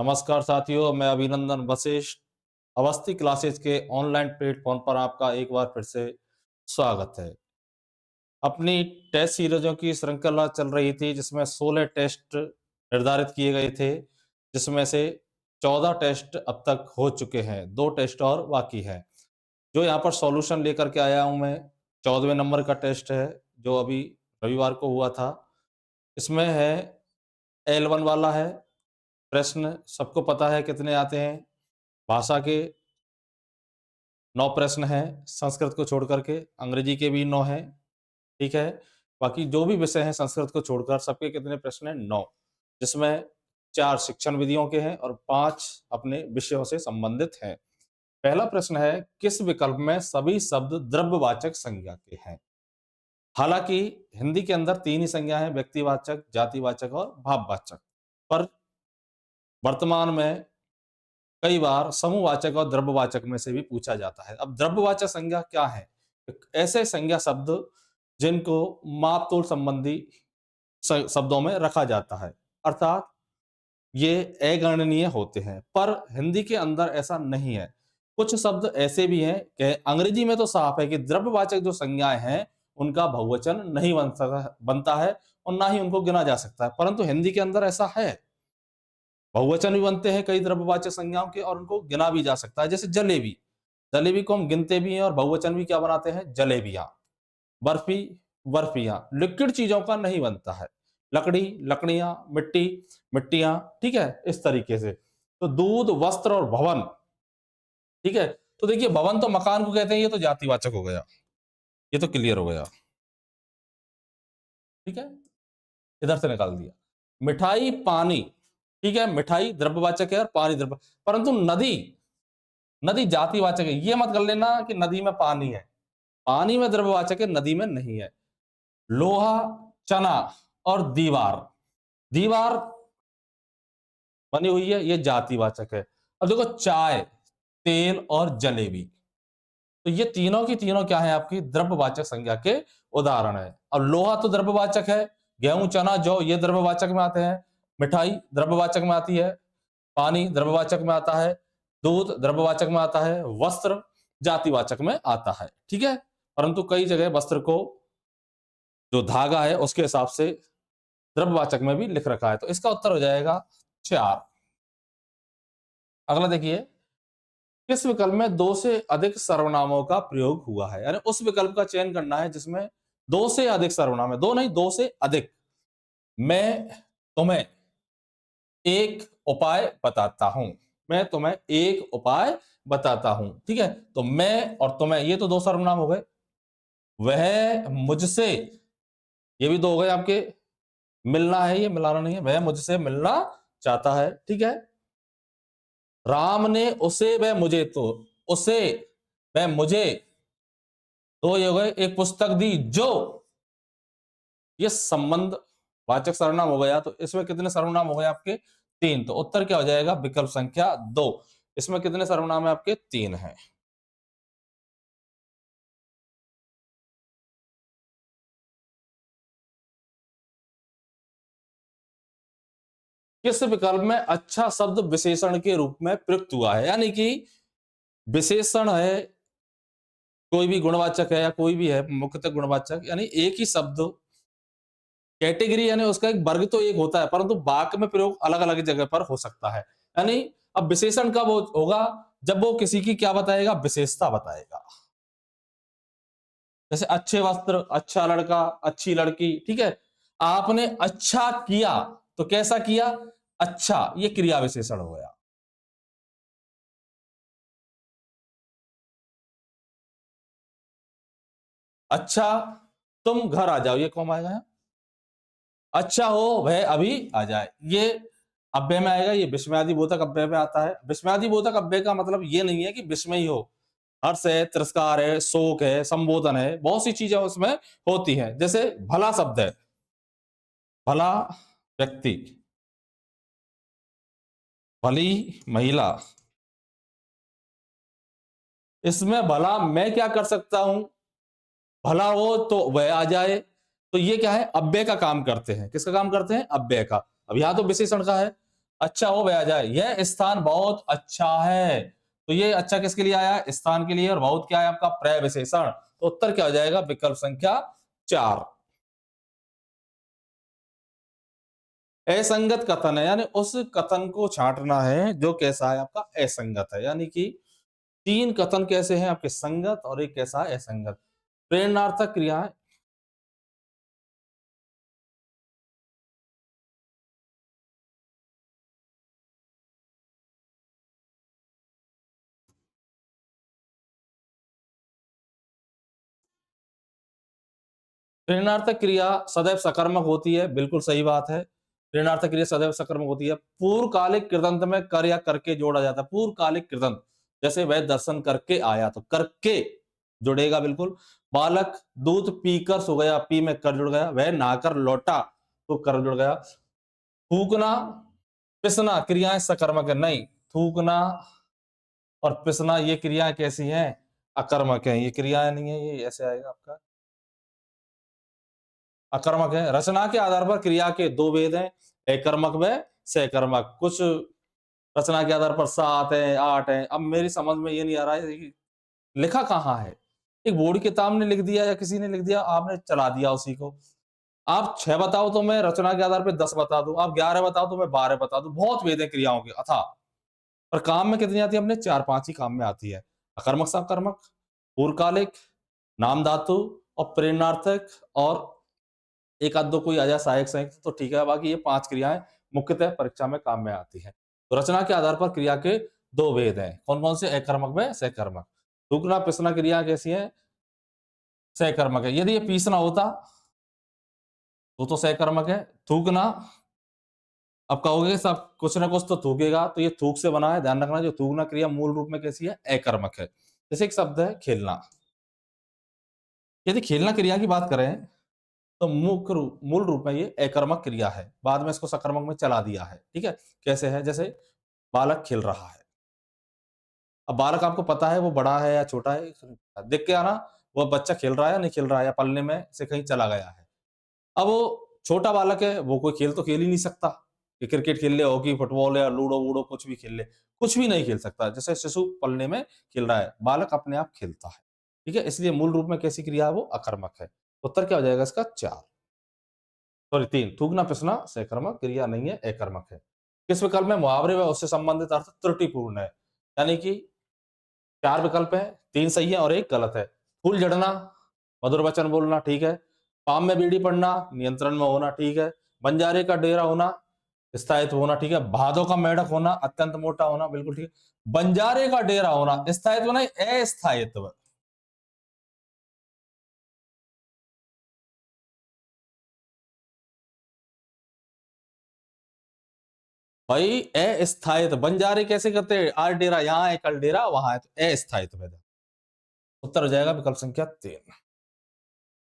नमस्कार साथियों, मैं अभिनंदन वशिष्ठ अवस्थी क्लासेस के ऑनलाइन प्लेटफॉर्म पर आपका एक बार फिर से स्वागत है। अपनी टेस्ट सीरीजों की श्रृंखला चल रही थी जिसमें 16 टेस्ट निर्धारित किए गए थे, जिसमें से 14 टेस्ट अब तक हो चुके हैं, 2 टेस्ट और बाकी है। जो यहाँ पर सॉल्यूशन लेकर के आया हूँ मैं, 14वें नंबर का टेस्ट है जो अभी रविवार को हुआ था। इसमें है L1 वाला है। प्रश्न सबको पता है कितने आते हैं। भाषा के 9 प्रश्न हैं, संस्कृत को छोड़ करके, अंग्रेजी के भी 9 हैं, ठीक है? बाकी जो भी विषय हैं संस्कृत को छोड़कर सबके कितने प्रश्न हैं? 9, जिसमें 4 शिक्षण विधियों के हैं और 5 अपने विषयों से संबंधित हैं। पहला प्रश्न है, किस विकल्प में सभी शब्द द्रव्यवाचक संज्ञा के हैं? हालाँकि हिंदी के अंदर 3 ही संज्ञा हैं, व्यक्तिवाचक, जातिवाचक और भाववाचक। पर वर्तमान में कई बार समूहवाचक और द्रव्यवाचक में से भी पूछा जाता है। अब द्रव्यवाचक संज्ञा क्या है? ऐसे संज्ञा शब्द जिनको माप-तोल संबंधी शब्दों में रखा जाता है, अर्थात ये अगणनीय होते हैं। पर हिंदी के अंदर ऐसा नहीं है। कुछ शब्द ऐसे भी हैं कि अंग्रेजी में तो साफ है कि द्रव्यवाचक जो संज्ञाएं हैं, उनका बहुवचन नहीं बनता है और ना ही उनको गिना जा सकता है। परंतु हिंदी के अंदर ऐसा है। बहुवचन भी बनते हैं कई द्रव्यवाचक संज्ञाओं के और उनको गिना भी जा सकता है, जैसे जलेबी। जलेबी को हम गिनते भी हैं और बहुवचन भी क्या बनाते हैं? जलेबियां। बर्फी, बर्फियां। लिक्विड चीजों का नहीं बनता है। लकड़ी, लकड़ियां, मिट्टी, मिट्टियां, ठीक है? इस तरीके से। तो दूध, वस्त्र और भवन, ठीक है? तो देखिए, भवन तो मकान को कहते हैं, ये तो जातिवाचक हो गया। ये तो क्लियर हो गया, ठीक है? इधर से निकाल दिया। मिठाई, पानी, ठीक है? मिठाई द्रव्यवाचक है और पानी द्रव्य, परंतु नदी, नदी जातिवाचक है। ये मत कर लेना कि नदी में पानी है। पानी में द्रव्यवाचक है, नदी में नहीं है। लोहा, चना और दीवार, दीवार बनी हुई है, ये जातिवाचक है। अब देखो, चाय, तेल और जलेबी, तो ये तीनों की तीनों क्या है? आपकी द्रव्यवाचक संज्ञा के उदाहरण है। अब लोहा तो द्रव्यवाचक है, गेहूं, चना, जौ ये द्रव्यवाचक में आते हैं। मिठाई द्रव्यवाचक में आती है। पानी द्रव्यवाचक में आता है। दूध द्रव्यवाचक में आता है। वस्त्र जातिवाचक में आता है, ठीक है? परंतु कई जगह वस्त्र को जो धागा है उसके हिसाब से द्रव्यवाचक में भी लिख रखा है, तो इसका उत्तर हो जाएगा 4। अगला देखिए, किस विकल्प में 2 से अधिक सर्वनामों का प्रयोग हुआ है? यानी उस विकल्प का चयन करना है जिसमें 2 से अधिक सर्वनाम है, 2 नहीं, 2 से अधिक। मैं तुम्हें एक उपाय बताता हूं। मैं तुम्हें एक उपाय बताता हूं, ठीक है? तो मैं और तुम्हें, ये तो 2 सर्वनाम हो गए। वह मुझसे, ये भी 2 हो गए आपके। मिलना है, ये मिलाना नहीं है। वह मुझसे मिलना चाहता है, ठीक है? राम ने उसे, वह मुझे, तो उसे, वह मुझे, तो ये हो गए, एक पुस्तक दी जो, ये संबंध वाचक सर्वनाम हो गया। तो इसमें कितने सर्वनाम हो गए आपके? 3। तो उत्तर क्या हो जाएगा? विकल्प संख्या 2। इसमें कितने सर्वनाम है आपके? 3 है। किस विकल्प में अच्छा शब्द विशेषण के रूप में प्रयुक्त हुआ है? यानी कि विशेषण है, कोई भी गुणवाचक है या कोई भी है, मुख्यतः गुणवाचक, यानी एक ही शब्द, कैटेगरी यानी उसका एक वर्ग तो एक होता है, परंतु वाक्य में प्रयोग अलग-अलग जगह पर हो सकता है। यानी अब विशेषण कब होगा? जब वो किसी की क्या बताएगा? विशेषता बताएगा। जैसे अच्छे वस्त्र, अच्छा लड़का, अच्छी लड़की, ठीक है? आपने अच्छा किया, तो कैसा किया? अच्छा, ये क्रिया विशेषण हो गया। अच्छा, तुम घर आ जाओ, ये कौन आएगा यहाँ? अच्छा हो वह अभी आ जाए, ये अव्यय में आएगा। ये विस्मयादि बोधक अव्यय में आता है। विस्मयादि बोधक अव्यय का मतलब ये नहीं है कि विस्मय हो। हर्ष है, तिरस्कार है, शोक है, संबोधन है, बहुत सी चीजें उसमें होती हैं। जैसे भला शब्द है, भला व्यक्ति, भली महिला, इसमें भला मैं क्या कर सकता हूं? भला हो तो वह आ जाए। तो ये क्या है? अव्यय का काम करते हैं। किसका काम करते हैं? अव्यय का। अब यहां तो विशेषण का है। अच्छा हो बया जाए, यह स्थान बहुत अच्छा है। तो ये अच्छा किसके लिए आया? स्थान के लिए। और बहुत क्या है आपका? प्रविशेषण। तो उत्तर क्या हो जाएगा? विकल्प संख्या 4। असंगत कथन है, यानी उस कथन को छांटना है जो कैसा है आपका? असंगत है। यानी कि 3 कथन कैसे हैं आपके? संगत, और एक कैसा है? असंगत। प्रेरणार्थक क्रियाएं। प्रेरणार्थक क्रिया सदैव सकर्मक होती है, बिल्कुल सही बात है। प्रेरणार्थक क्रिया सदैव सकर्मक होती है। पूर्वकालिक कृदंत में कर या करके जोड़ा जाता है। पूर्वकालिक कृदंत, जैसे वह दर्शन करके आया, तो करके जुड़ेगा बिल्कुल। बालक दूध पीकर सो गया, पी में कर जुड़ गया। वह नहाकर लौटा, तो कर जुड़ गया। थूकना, पिसना क्रियाएं सकर्मक है, नहीं। थूकना और पिसना ये क्रियाएं कैसी हैं? अकर्मक है। ये क्रियाएं नहीं है, ये ऐसे आएगा आपका अकर्मक है। रचना के आधार पर क्रिया के 2 भेद हैं, एकर्मक व सकर्मक। कुछ रचना के आधार पर 7 है, 8 है। अब मेरी समझ में ये नहीं आ रहा है कि लिखा कहाँ है? एक बोर्ड की किताब ने लिख दिया या किसी ने लिख दिया, आपने चला दिया उसी को। आप 6 बताओ तो मैं रचना के आधार पे 10 बता दूं, आप 11 बताओ तो मैं 12 बता दूं। बहुत भेद है क्रियाओं के अथाह। और काम में कितनी आती है? अपने 4-5 ही काम में आती है। अकर्मक, सकर्मक, पूर्वकालिक, नाम धातु और प्रेरणार्थक, और एक आध दो कोई आ जाए सहायक संयुक्त तो ठीक है। बाकी ये 5 क्रियाएं मुख्यतः परीक्षा में काम में आती हैं। तो रचना के आधार पर क्रिया के 2 भेद हैं। कौन-कौन से? अकर्मक व सकर्मक। थूकना, पिसना क्रिया कैसी है? सकर्मक है। यदि ये पीसना होता तो सकर्मक है। थूकना, अब कहोगे सब कुछ ना कुछ तो थूकेगा, तो ये थूक से बना है। ध्यान रखना, जो थूकना क्रिया मूल रूप में कैसी है? अकर्मक है। जैसे एक शब्द है खेलना। यदि खेलना क्रिया की बात करें तो मूल रूप में ये अकर्मक क्रिया है। बाद में इसको सकर्मक में चला दिया है। ठीक है? कैसे है? जैसे बालक खेल रहा है। अब बालक आपको पता है वो बड़ा है या छोटा है, देख के आना वो बच्चा खेल रहा है या नहीं खेल रहा है, या पलने में से कहीं चला गया है। अब वो छोटा बालक है, वो कोई खेल तो खेल ही नहीं सकता कि क्रिकेट खेल ले, हॉकी, फुटबॉल या लूडो वूडो कुछ भी खेल ले। कुछ भी नहीं खेल सकता। जैसे शिशु पलने में खेल रहा है, बालक अपने आप खेलता है। ठीक है? इसलिए मूल रूप में कैसी क्रिया है? वो अकर्मक है। उत्तर क्या हो जाएगा इसका? 4। सॉरी 3। थूकना, पिसना सकर्मक क्रिया नहीं है, अकर्मक है। किस विकल्प में मुहावरे व उससे संबंधित अर्थ त्रुटिपूर्ण है? यानी कि 4 विकल्प हैं, 3 सही है और 1 गलत है। फूल झड़ना, मधुर वचन बोलना, ठीक है। पाम में बीड़ी पड़ना, नियंत्रण में होना, ठीक है। बंजारे का डेरा होना, स्थायित्व होना, ठीक है। भादों का मेंढक होना, अत्यंत मोटा होना, बिल्कुल ठीक है। बंजारे का डेरा होना, स्थायित्व नहीं, अस्थायित्व। भाई अस्थायित्व, बंजारे कैसे करते हैं? आज डेरा यहाँ है, कल डेरा वहां है, तो अस्थायित्व है। उत्तर हो जाएगा विकल्प संख्या 3।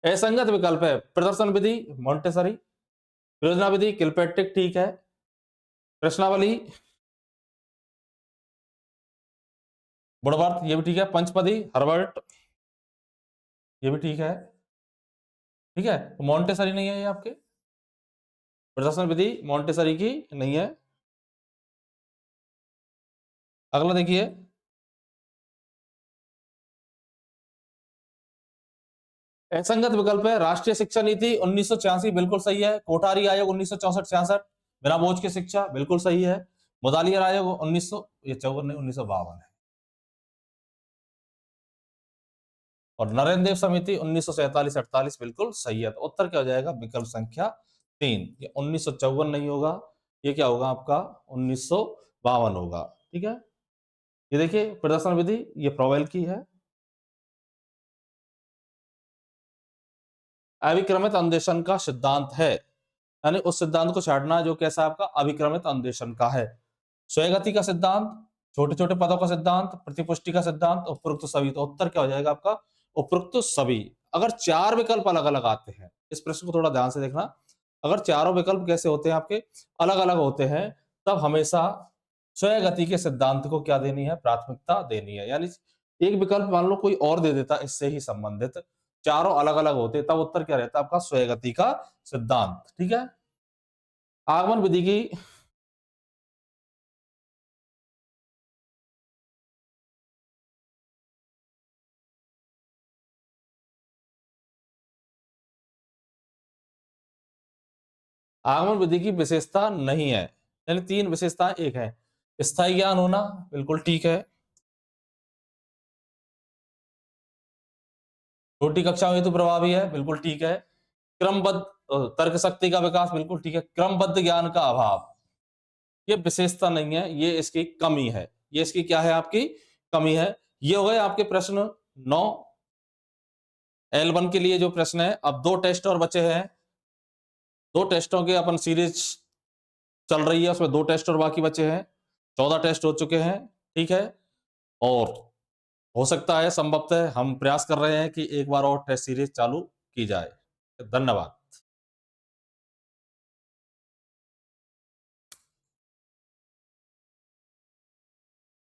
असंगत विकल्प है प्रदर्शन विधि मोंटेसरी, योजना विधि किलपेट्टिक, ठीक है। प्रश्नावली बुड़वर्थ, ये भी ठीक है। पंचपदी हर्बर्ट, ये भी ठीक है। ठीक है। मोंटेसरी नहीं है ये आपके। प्रदर्शन विधि मोंटेसरी की नहीं है। अगला देखिए, असंगत विकल्प है राष्ट्रीय शिक्षा नीति 1986, बिल्कुल सही है। कोठारी आयोग 1964-66, बिना बोझ की शिक्षा, बिल्कुल सही है। मुदालियर आयोग 1900, ये 54 1952 है। और नरेंद्र देव समिति 1947-48, बिल्कुल सही है। तो उत्तर क्या हो जाएगा? विकल्प संख्या 3। ये 1954 नहीं होगा, ये क्या होगा आपका? 1952 होगा। ठीक है। ये देखिए प्रदर्शन विधि, ये प्रोवेल की है। अविक्रमित अन्वेषण का सिद्धांत है, यानी उस सिद्धांत को छाटना जो कैसा आपका अविक्रमित अन्वेषण का है। स्वयगति का सिद्धांत, छोटे छोटे पदों का सिद्धांत, प्रतिपुष्टि का सिद्धांत, उपरोक्त सभी। तो उत्तर क्या हो जाएगा आपका? उपरोक्त सभी। अगर 4 विकल्प अलग अलग आते हैं, इस प्रश्न को थोड़ा ध्यान से देखना। अगर चारों विकल्प कैसे होते हैं आपके? अलग अलग होते हैं, तब हमेशा स्वयगति के सिद्धांत को क्या देनी है? प्राथमिकता देनी है। यानी एक विकल्प मान लो कोई और दे देता इससे ही संबंधित, चारों अलग अलग होते, तब उत्तर क्या रहता आपका? स्वयगति का सिद्धांत। ठीक है। आगमन विधि की आगमन विधि की विशेषता नहीं है। यानी 3 विशेषताएँ एक है। स्थायी ज्ञान होना, बिल्कुल ठीक है। छोटी कक्षाओं हेतु प्रभावी है, बिल्कुल ठीक है। क्रमबद्ध तर्क शक्ति का विकास, बिल्कुल ठीक है। क्रमबद्ध ज्ञान का अभाव, ये विशेषता नहीं है, ये इसकी कमी है। ये इसकी क्या है आपकी? कमी है। ये हो गए आपके प्रश्न 9। L1 के लिए जो प्रश्न है, अब 2 टेस्ट और बचे हैं। 2 टेस्टों के अपन सीरीज चल रही है, उसमें 2 टेस्ट और बाकी बचे हैं। 14 टेस्ट हो चुके हैं, ठीक है? और हो सकता है, संभवतः हम प्रयास कर रहे हैं कि एक बार और टेस्ट सीरीज चालू की जाए। धन्यवाद।